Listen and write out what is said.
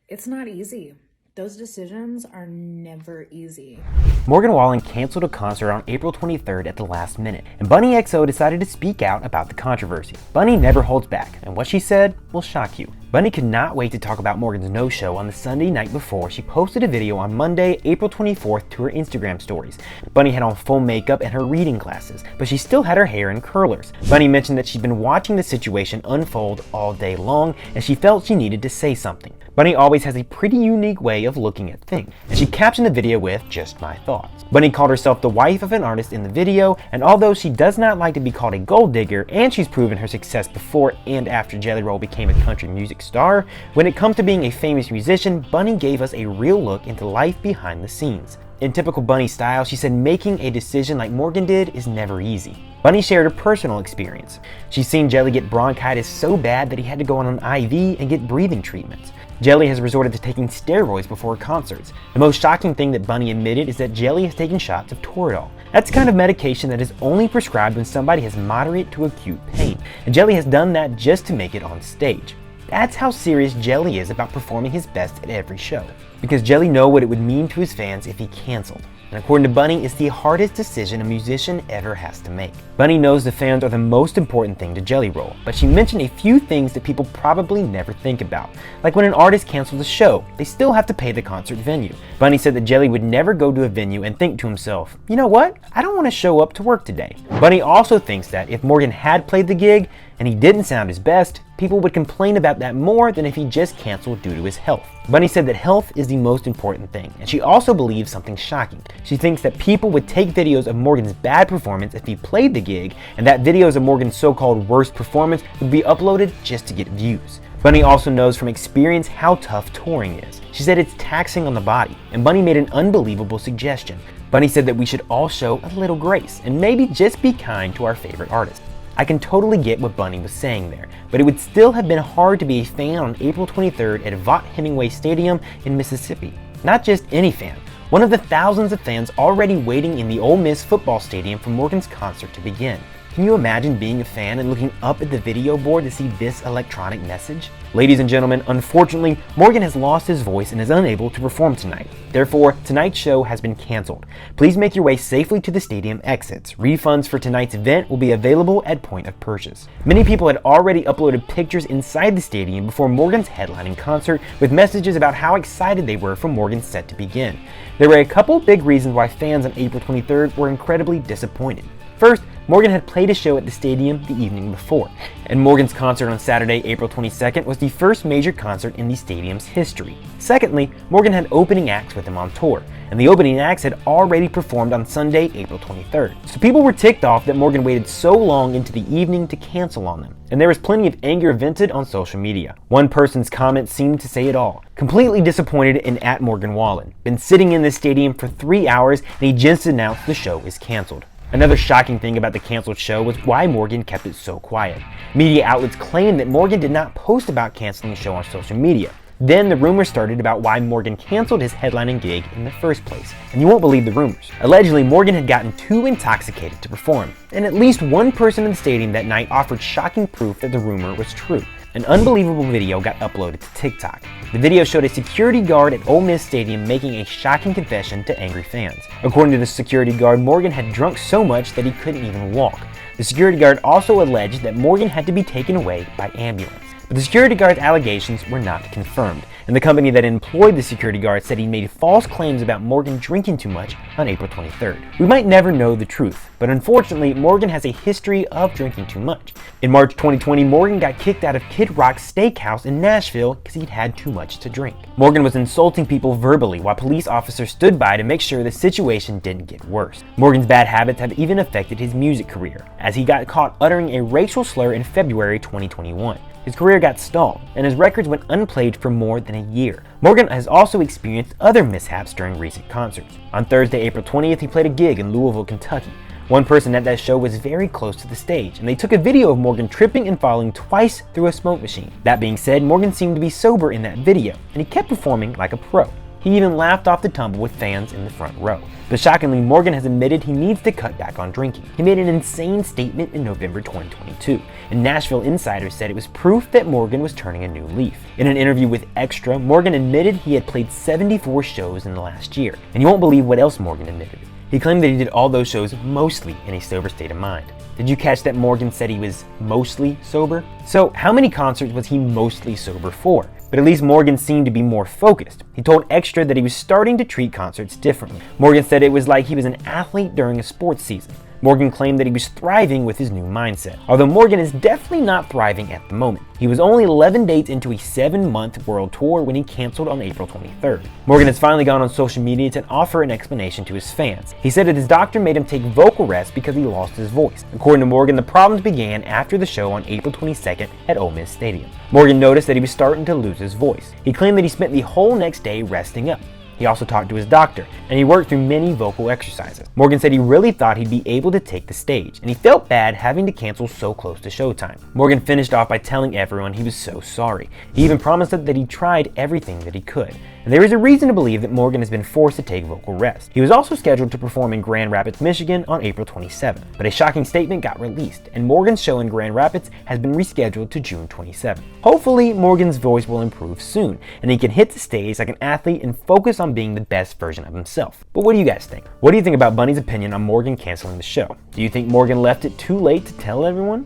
It's not easy. Those decisions are never easy. Morgan Wallen canceled a concert on April 23rd at the last minute, and Bunnie XO decided to speak out about the controversy. Bunnie never holds back, and what she said will shock you. Bunnie could not wait to talk about Morgan's no-show on the Sunday night before she posted a video on Monday, April 24th to her Instagram stories. Bunnie had on full makeup and her reading glasses, but she still had her hair in curlers. Bunnie mentioned that she'd been watching the situation unfold all day long, and she felt she needed to say something. Bunnie always has a pretty unique way of looking at things, and she captioned the video with, "Just my thoughts." Bunnie called herself the wife of an artist in the video, and although she does not like to be called a gold digger, and she's proven her success before and after Jelly Roll became a country music star, when it comes to being a famous musician, Bunnie gave us a real look into life behind the scenes. In typical Bunnie style, she said making a decision like Morgan did is never easy. Bunnie shared a personal experience. She's seen Jelly get bronchitis so bad that he had to go on an IV and get breathing treatments. Jelly has resorted to taking steroids before concerts. The most shocking thing that Bunnie admitted is that Jelly has taken shots of Toradol. That's the kind of medication that is only prescribed when somebody has moderate to acute pain, and Jelly has done that just to make it on stage. That's how serious Jelly is about performing his best at every show, because Jelly knows what it would mean to his fans if he canceled. And according to Bunnie, it's the hardest decision a musician ever has to make. Bunnie knows the fans are the most important thing to Jelly Roll, but she mentioned a few things that people probably never think about. Like when an artist cancels a show, they still have to pay the concert venue. Bunnie said that Jelly would never go to a venue and think to himself, you know what, I don't want to show up to work today. Bunnie also thinks that if Morgan had played the gig and he didn't sound his best, people would complain about that more than if he just canceled due to his health. Bunnie said that health is the most important thing, and she also believes something shocking. She thinks that people would take videos of Morgan's bad performance if he played the gig, and that videos of Morgan's so-called worst performance would be uploaded just to get views. Bunnie also knows from experience how tough touring is. She said it's taxing on the body, and Bunnie made an unbelievable suggestion. Bunnie said that we should all show a little grace, and maybe just be kind to our favorite artist. I can totally get what Bunnie was saying there, but it would still have been hard to be a fan on April 23rd at Vaught Hemingway Stadium in Mississippi. Not just any fan, one of the thousands of fans already waiting in the Ole Miss football stadium for Morgan's concert to begin. Can you imagine being a fan and looking up at the video board to see this electronic message? Ladies and gentlemen, unfortunately, Morgan has lost his voice and is unable to perform tonight. Therefore, tonight's show has been canceled. Please make your way safely to the stadium exits. Refunds for tonight's event will be available at point of purchase. Many people had already uploaded pictures inside the stadium before Morgan's headlining concert with messages about how excited they were for Morgan's set to begin. There were a couple big reasons why fans on April 23rd were incredibly disappointed. First, Morgan had played a show at the stadium the evening before, and Morgan's concert on Saturday, April 22nd was the first major concert in the stadium's history. Secondly, Morgan had opening acts with him on tour, and the opening acts had already performed on Sunday, April 23rd. So people were ticked off that Morgan waited so long into the evening to cancel on them, and there was plenty of anger vented on social media. One person's comment seemed to say it all. Completely disappointed in @MorganWallen. Been sitting in this stadium for 3 hours and he just announced the show is canceled. Another shocking thing about the canceled show was why Morgan kept it so quiet. Media outlets claimed that Morgan did not post about canceling the show on social media. Then the rumors started about why Morgan canceled his headlining gig in the first place. And you won't believe the rumors. Allegedly, Morgan had gotten too intoxicated to perform. And at least one person in the stadium that night offered shocking proof that the rumor was true. An unbelievable video got uploaded to TikTok. The video showed a security guard at Ole Miss Stadium making a shocking confession to angry fans. According to the security guard, Morgan had drunk so much that he couldn't even walk. The security guard also alleged that Morgan had to be taken away by ambulance. But the security guard's allegations were not confirmed, and the company that employed the security guard said he made false claims about Morgan drinking too much on April 23rd. We might never know the truth, but unfortunately, Morgan has a history of drinking too much. In March 2020, Morgan got kicked out of Kid Rock's steakhouse in Nashville because he'd had too much to drink. Morgan was insulting people verbally while police officers stood by to make sure the situation didn't get worse. Morgan's bad habits have even affected his music career, as he got caught uttering a racial slur in February 2021. His career got stalled, and his records went unplayed for more than a year. Morgan has also experienced other mishaps during recent concerts. On Thursday, April 20th, he played a gig in Louisville, Kentucky. One person at that show was very close to the stage, and they took a video of Morgan tripping and falling twice through a smoke machine. That being said, Morgan seemed to be sober in that video, and he kept performing like a pro. He even laughed off the tumble with fans in the front row. But shockingly, Morgan has admitted he needs to cut back on drinking. He made an insane statement in November 2022, and Nashville insiders said it was proof that Morgan was turning a new leaf. In an interview with Extra, Morgan admitted he had played 74 shows in the last year, and you won't believe what else Morgan admitted. He claimed that he did all those shows mostly in a sober state of mind. Did you catch that Morgan said he was mostly sober? So how many concerts was he mostly sober for? But at least Morgan seemed to be more focused. He told Extra that he was starting to treat concerts differently. Morgan said it was like he was an athlete during a sports season. Morgan claimed that he was thriving with his new mindset. Although Morgan is definitely not thriving at the moment. He was only 11 dates into a 7-month world tour when he canceled on April 23rd. Morgan has finally gone on social media to offer an explanation to his fans. He said that his doctor made him take vocal rest because he lost his voice. According to Morgan, the problems began after the show on April 22nd at Ole Miss Stadium. Morgan noticed that he was starting to lose his voice. He claimed that he spent the whole next day resting up. He also talked to his doctor, and he worked through many vocal exercises. Morgan said he really thought he'd be able to take the stage, and he felt bad having to cancel so close to showtime. Morgan finished off by telling everyone he was so sorry. He even promised that he tried everything that he could. And there is a reason to believe that Morgan has been forced to take vocal rest. He was also scheduled to perform in Grand Rapids, Michigan on April 27th, but a shocking statement got released, and Morgan's show in Grand Rapids has been rescheduled to June 27th. Hopefully, Morgan's voice will improve soon, and he can hit the stage like an athlete and focus on being the best version of himself. But what do you guys think? What do you think about Bunnie's opinion on Morgan canceling the show? Do you think Morgan left it too late to tell everyone?